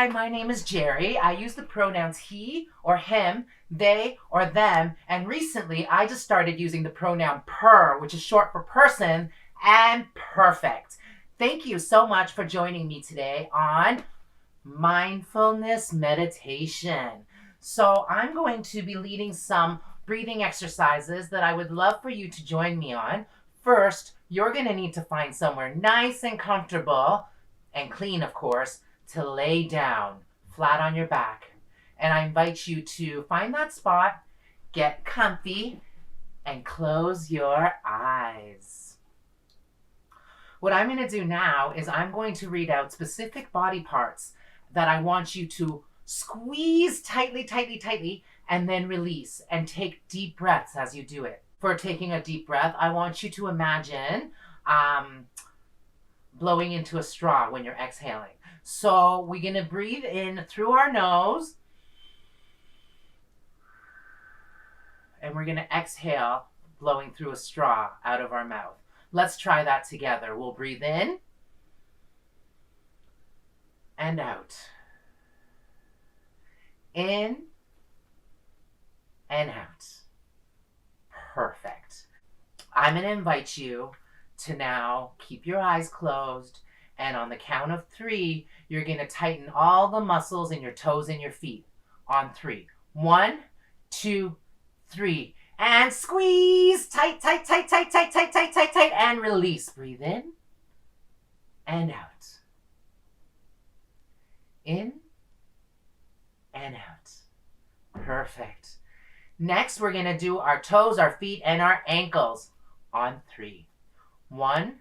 Hi, my name is Jerry. I use the pronouns he or him, they or them, and recently I just started using the pronoun per, which is short for person, and perfect. Thank you so much for joining me today on mindfulness meditation. So I'm going to be leading some breathing exercises that I would love for you to join me on. First, you're going to need to find somewhere nice and comfortable and clean, of course, to lay down flat on your back. And I invite you to find that spot, get comfy, and close your eyes. What I'm going to do now is I'm going to read out specific body parts that I want you to squeeze tightly, and then release and take deep breaths as you do it. For taking a deep breath, I want you to imagine blowing into a straw when you're exhaling. So we're going to breathe in through our nose, and we're going to exhale blowing through a straw out of our mouth. Let's try that together. We'll breathe in and out. In and out. Perfect. I'm going to invite you to now keep your eyes closed, and on the count of 3, you're going to tighten all the muscles in your toes and your feet. On 3. 1, 2, 3. And squeeze. Tight, and release. Breathe in and out. In and out. Perfect. Next, we're going to do our toes, our feet, and our ankles on 3. 1,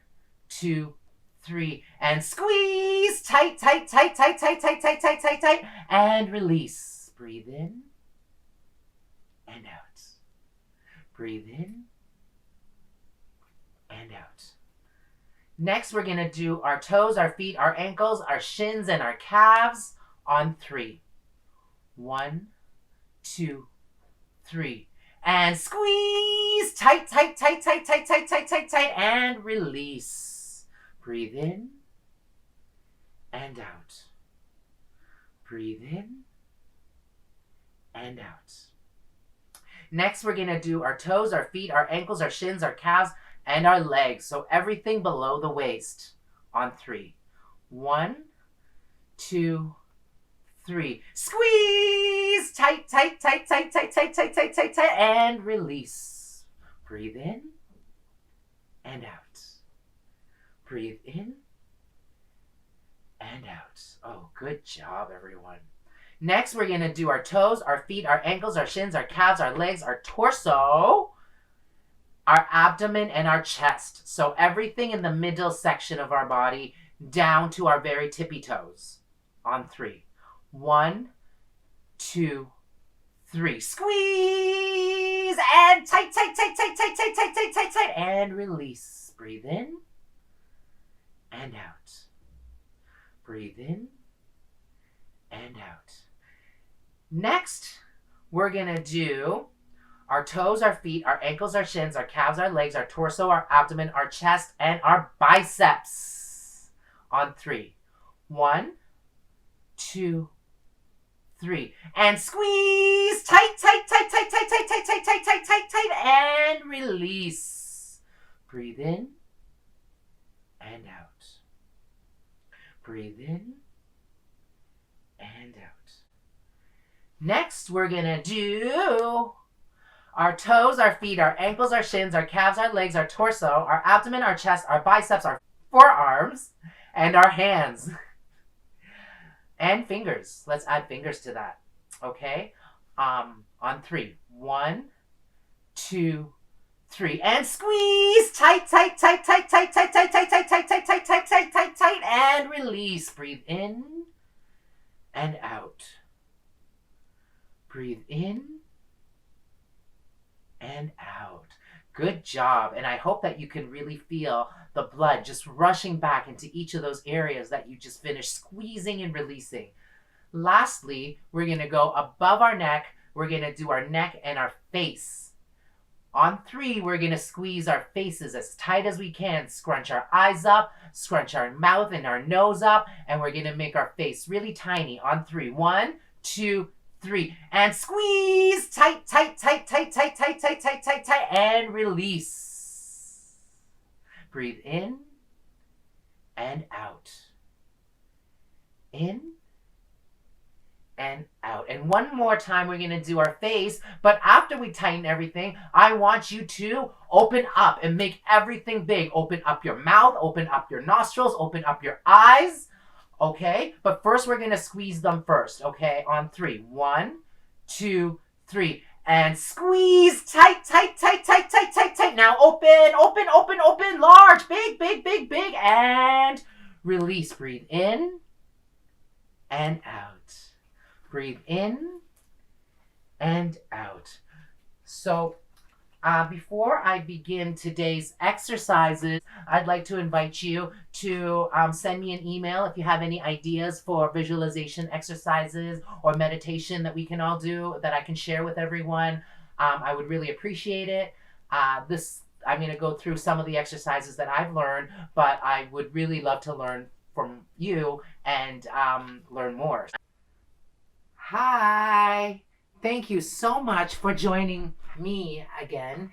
2, 3. And squeeze. Tight, and release. Breathe in and out. Breathe in and out. Next, we're going to do our toes, our feet, our ankles, our shins, and our calves on 3. 1, 2, 3. And squeeze. Tight, and release. Breathe in and out. Breathe in and out. Next, we're going to do our toes, our feet, our ankles, our shins, our calves, and our legs. So everything below the waist on 3. 1, 2, 3. Squeeze. Tight, and release. Breathe in and out. Breathe in and out. Oh, good job, everyone. Next, we're going to do our toes, our feet, our ankles, our shins, our calves, our legs, our torso, our abdomen, and our chest. So everything in the middle section of our body down to our very tippy toes on 3. 1, 2, 3. Squeeze and tight, and release. Breathe in and out. Breathe in and out. Next, we're going to do our toes, our feet, our ankles, our shins, our calves, our legs, our torso, our abdomen, our chest, and our biceps on 3. 1, 2, 3. And squeeze. Tight, and release. Breathe in and out. Breathe in and out. Next, we're going to do our toes, our feet, our ankles, our shins, our calves, our legs, our torso, our abdomen, our chest, our biceps, our forearms, and our hands. And fingers. Let's add fingers to that. Okay? On 3. 1, 2, 3. And squeeze. Tight, and release. Breathe in and out. Breathe in and out. Good job. And I hope that you can really feel the blood just rushing back into each of those areas that you just finished squeezing and releasing. Lastly, we're going to go above our neck. We're going to do our neck and our face On 3, we're going to squeeze our faces as tight as we can, scrunch our eyes up, scrunch our mouth and our nose up, and we're going to make our face really tiny. On 3, 1, 2, 3, and squeeze, tight, tight, tight, tight, tight, tight, tight, tight, tight, tight, and release. Breathe in and out. In and out. And one more time, we're going to do our face. But after we tighten everything, I want you to open up and make everything big. Open up your mouth, open up your nostrils, open up your eyes. Okay? But first, we're going to squeeze them first. Okay? On 3. 1, 2, 3. And squeeze. Tight, tight, tight, tight, tight, tight, tight. Now open, open, open, open. Large. Big, big, big, big. And release. Breathe in and out. Breathe in and out. So before I begin today's exercises, I'd like to invite you to send me an email if you have any ideas for visualization exercises or meditation that we can all do that I can share with everyone. I would really appreciate it. I'm going to go through some of the exercises that I've learned, but I would really love to learn from you and learn more. Hi, thank you so much for joining me again.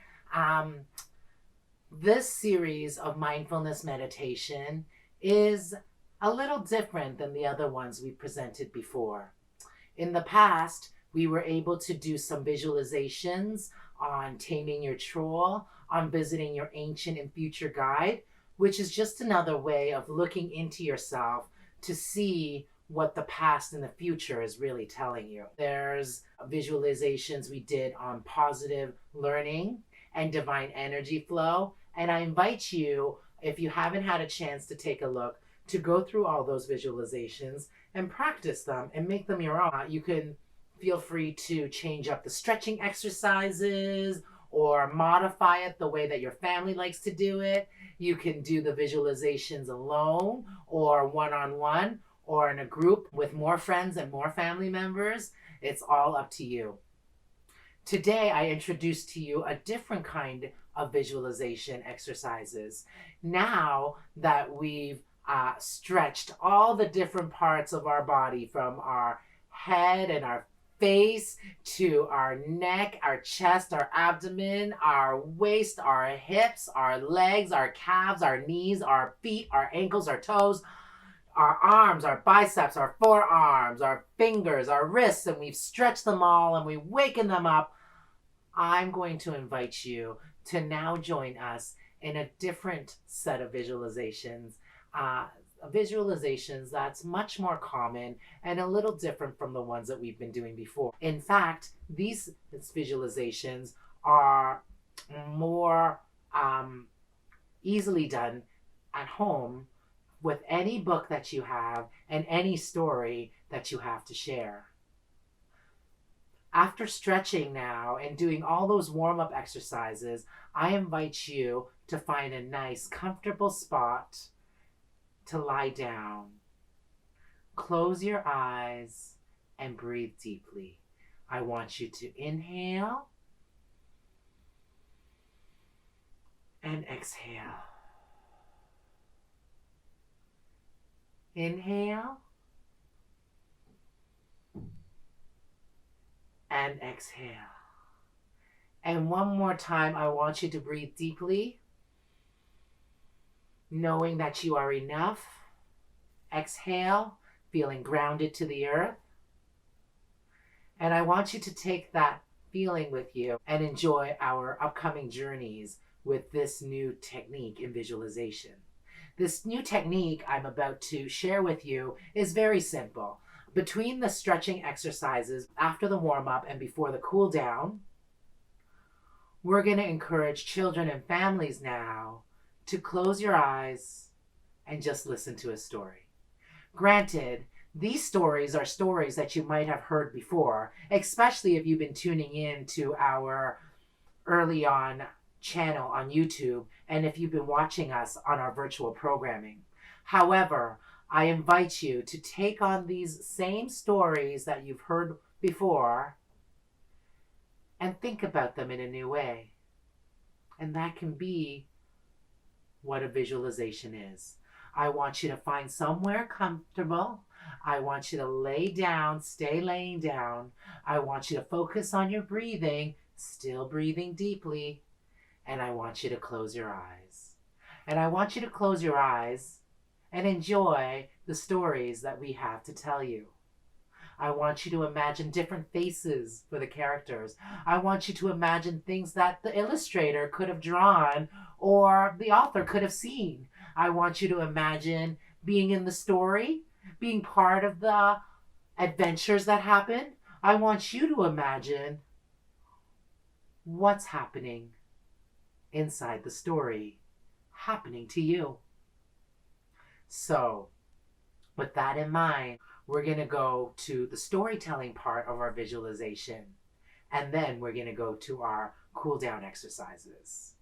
This series of mindfulness meditation is a little different than the other ones we presented before. In the past, we were able to do some visualizations on taming your troll, on visiting your ancient and future guide, which is just another way of looking into yourself to see what the past and the future is really telling you. There's visualizations we did on positive learning and divine energy flow. And I invite you, if you haven't had a chance to take a look, to go through all those visualizations and practice them and make them your own. You can feel free to change up the stretching exercises or modify it the way that your family likes to do it. You can do the visualizations alone or one-on-one, or in a group with more friends and more family members. It's all up to you. Today, I introduced to you a different kind of visualization exercises. Now that we've stretched all the different parts of our body, from our head and our face to our neck, our chest, our abdomen, our waist, our hips, our legs, our calves, our knees, our feet, our ankles, our toes, our arms, our biceps, our forearms, our fingers, our wrists, and we've stretched them all and we've wakened them up. I'm going to invite you to now join us in a different set of visualizations. Visualizations that's much more common and a little different from the ones that we've been doing before. In fact, these visualizations are more easily done at home with any book that you have and any story that you have to share. After stretching now and doing all those warm-up exercises, I invite you to find a nice, comfortable spot to lie down. Close your eyes and breathe deeply. I want you to inhale and exhale. Inhale and exhale. And one more time, I want you to breathe deeply, knowing that you are enough. Exhale, feeling grounded to the earth. And I want you to take that feeling with you and enjoy our upcoming journeys with this new technique in visualization. This new technique I'm about to share with you is very simple. Between the stretching exercises, after the warm-up and before the cool down, we're going to encourage children and families now to close your eyes and just listen to a story. Granted, these stories are stories that you might have heard before, especially if you've been tuning in to our EarlyON channel on YouTube and if you've been watching us on our virtual programming. However, I invite you to take on these same stories that you've heard before and think about them in a new way. And that can be what a visualization is. I want you to find somewhere comfortable. I want you to lay down, stay laying down. I want you to focus on your breathing, still breathing deeply. And I want you to close your eyes. And I want you to close your eyes and enjoy the stories that we have to tell you. I want you to imagine different faces for the characters. I want you to imagine things that the illustrator could have drawn or the author could have seen. I want you to imagine being in the story, being part of the adventures that happen. I want you to imagine what's happening inside the story happening to you. So, with that in mind, we're going to go to the storytelling part of our visualization, and then we're going to go to our cool down exercises.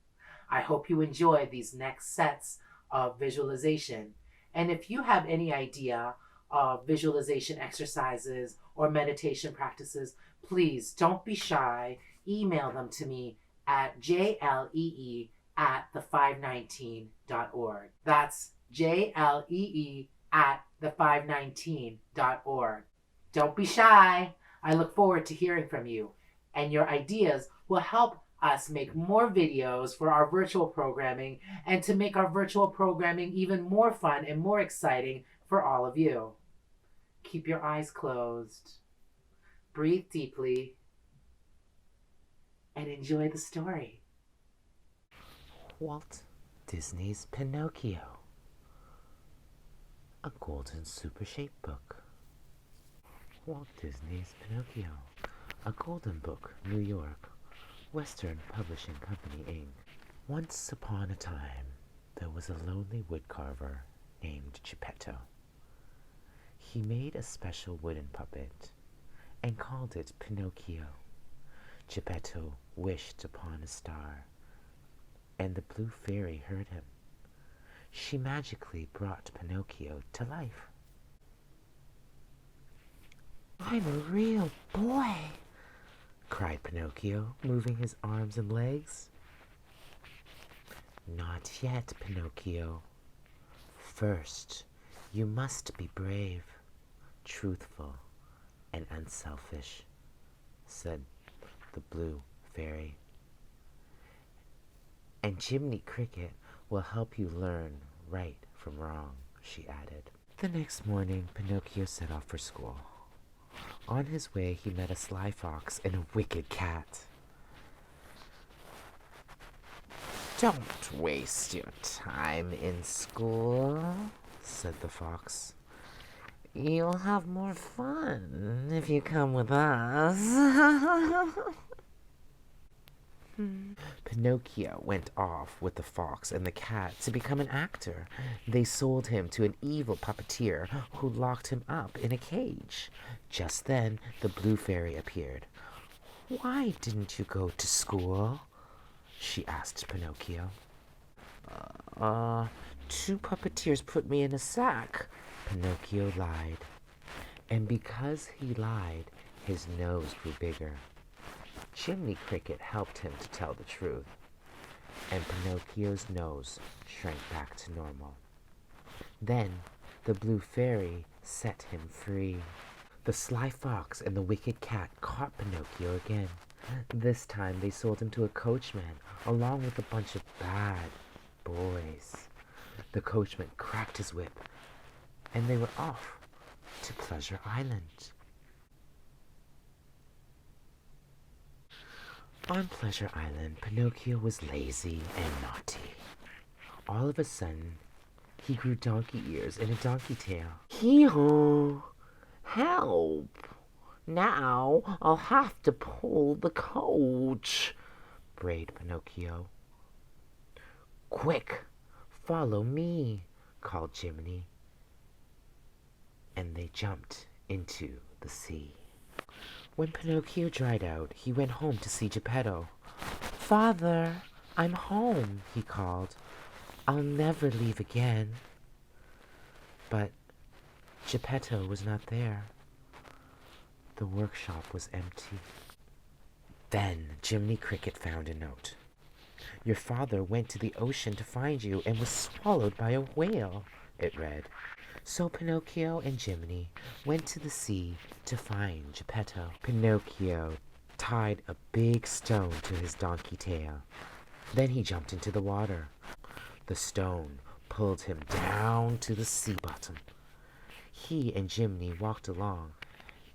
I hope you enjoy these next sets of visualization. And if you have any idea of visualization exercises or meditation practices, please don't be shy. Email them to me at jlee@the519.org. That's jlee@the519.org. Don't be shy. I look forward to hearing from you, and your ideas will help us make more videos for our virtual programming and to make our virtual programming even more fun and more exciting for all of you. Keep your eyes closed, breathe deeply, and enjoy the story. Walt Disney's Pinocchio, a golden super shaped book. Walt Disney's Pinocchio, a golden book, New York, Western Publishing Company, Inc. Once upon a time, there was a lonely woodcarver named Geppetto. He made a special wooden puppet and called it Pinocchio. Geppetto wished upon a star, and the blue fairy heard him. She magically brought Pinocchio to life. "I'm a real boy," cried Pinocchio, moving his arms and legs. "Not yet, Pinocchio. First, you must be brave, truthful, and unselfish," said the blue fairy. "And Jiminy Cricket will help you learn right from wrong," she added. The next morning, Pinocchio set off for school. On his way, he met a sly fox and a wicked cat. "Don't waste your time in school," said the fox. "You'll have more fun if you come with us." Pinocchio went off with the fox and the cat to become an actor. They sold him to an evil puppeteer who locked him up in a cage. Just then, the blue fairy appeared. "Why didn't you go to school?" she asked Pinocchio. Two puppeteers put me in a sack," Pinocchio lied. And because he lied, his nose grew bigger. Jiminy Cricket helped him to tell the truth, and Pinocchio's nose shrank back to normal. Then the blue fairy set him free. The sly fox and the wicked cat caught Pinocchio again. This time they sold him to a coachman along with a bunch of bad boys. The coachman cracked his whip, and they were off to Pleasure Island. On Pleasure Island, Pinocchio was lazy and naughty. All of a sudden, he grew donkey ears and a donkey tail. "Hee-haw! Help! Now I'll have to pull the coach," brayed Pinocchio. "Quick, follow me," called Jiminy. And they jumped into the sea. When Pinocchio dried out, he went home to see Geppetto. "Father, I'm home," he called. "I'll never leave again." But Geppetto was not there. The workshop was empty. Then Jiminy Cricket found a note. Your father went to the ocean to find you and was swallowed by a whale, it read. So Pinocchio and Jiminy went to the sea to find Geppetto. Pinocchio tied a big stone to his donkey tail. Then he jumped into the water. The stone pulled him down to the sea bottom. He and Jiminy walked along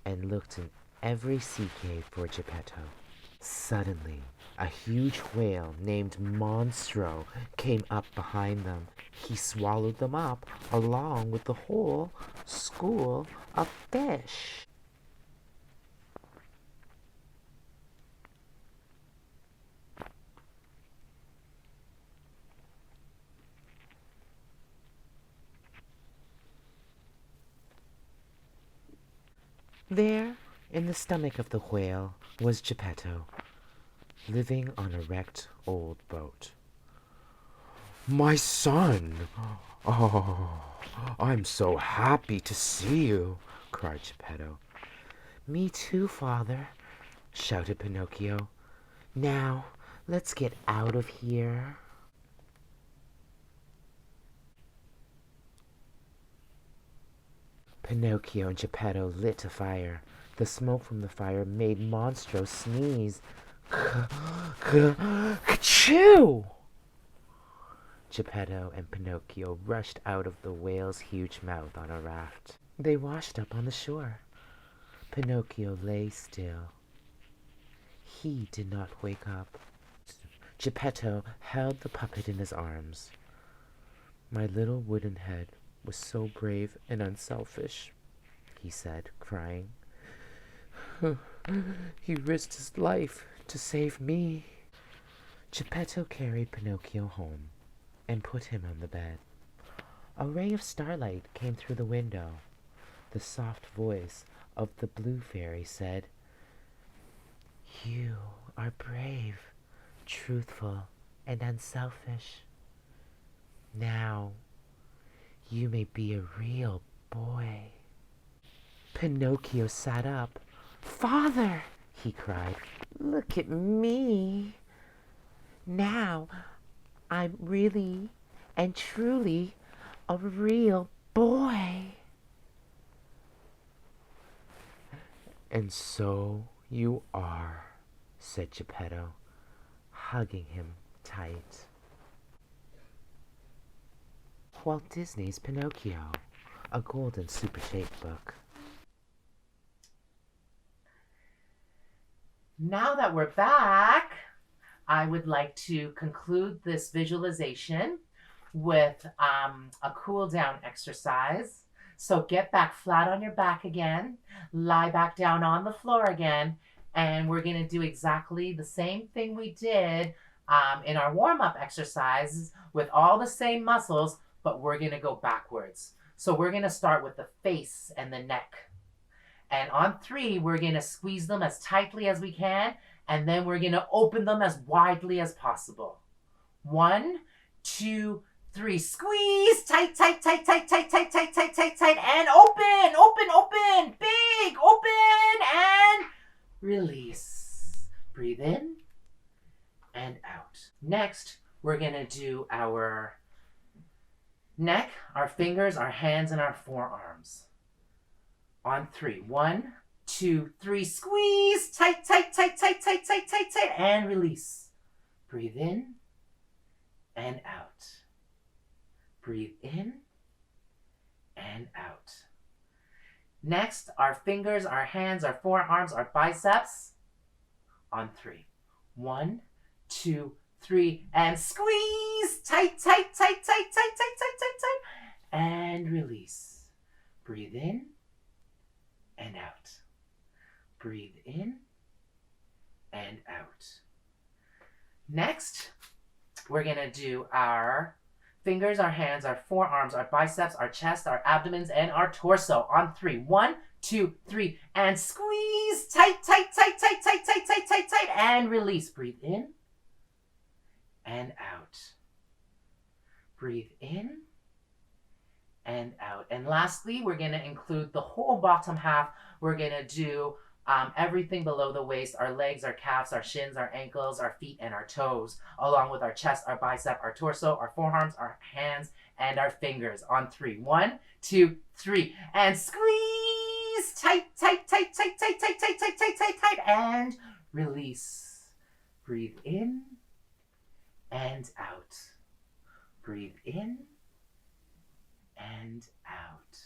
and looked in every sea cave for Geppetto. Suddenly, a huge whale named Monstro came up behind them. He swallowed them up along with the whole school of fish. There, in the stomach of the whale, was Geppetto, living on a wrecked old boat. My son! Oh, I'm so happy to see you, cried Geppetto. Me too, father, shouted Pinocchio. Now, let's get out of here. Pinocchio and Geppetto lit a fire. The smoke from the fire made Monstro sneeze. Ka-choo! Geppetto and Pinocchio rushed out of the whale's huge mouth on a raft. They washed up on the shore. Pinocchio lay still. He did not wake up. Geppetto held the puppet in his arms. My little wooden head was so brave and unselfish, he said, crying. He risked his life to save me. Geppetto carried Pinocchio home and put him on the bed. A ray of starlight came through the window. The soft voice of the blue fairy said, You are brave, truthful, and unselfish. Now you may be a real boy. Pinocchio sat up. Father, he cried, look at me. Now I'm really and truly a real boy. And so you are, said Geppetto, hugging him tight. Walt Disney's Pinocchio, a golden super shaped book. Now that we're back, I would like to conclude this visualization with a cool down exercise. So get back flat on your back again, lie back down on the floor again, and we're going to do exactly the same thing we did in our warm-up exercises with all the same muscles, but we're going to go backwards. So we're going to start with the face and the neck. And on 3, we're going to squeeze them as tightly as we can, and then we're going to open them as widely as possible. 1, 2, 3. Squeeze, tight, tight, tight, tight, tight, tight, tight, tight, tight, tight, and open, open, open, big, open, and release. Breathe in and out. Next, we're going to do our neck, our fingers, our hands, and our forearms. On 3. 1, 2, 3. Squeeze. Tight, tight, tight, tight, tight, tight, tight, tight. And release. Breathe in and out. Breathe in and out. Next, our fingers, our hands, our forearms, our biceps. On 3. 1, 2, 3. And squeeze. Tight, tight, tight, tight, tight, tight, tight, tight, tight. And release. Breathe in and out. Breathe in and out. Next, we're going to do our fingers, our hands, our forearms, our biceps, our chest, our abdomens, and our torso. On 3. 1, 2, 3. And squeeze. Tight, tight, tight, tight, tight, tight, tight, tight, tight. And release. Breathe in and out. Breathe in and out. And lastly, we're going to include the whole bottom half. We're going to do everything below the waist, our legs, our calves, our shins, our ankles, our feet, and our toes, along with our chest, our bicep, our torso, our forearms, our hands, and our fingers. On three. 1, 2, 3. And squeeze. Tight, tight, tight, tight, tight, tight, tight, tight, tight, tight, tight. And release. Breathe in and out. Breathe in and out.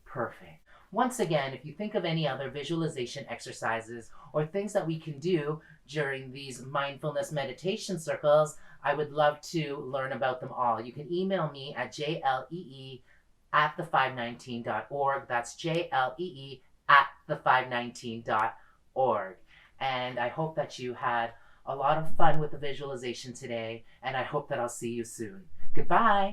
Perfect. Once again, if you think of any other visualization exercises or things that we can do during these mindfulness meditation circles, I would love to learn about them all. You can email me at jlee@the519.org. That's jlee@the519.org. And I hope that you had a lot of fun with the visualization today, and I hope that I'll see you soon. Goodbye.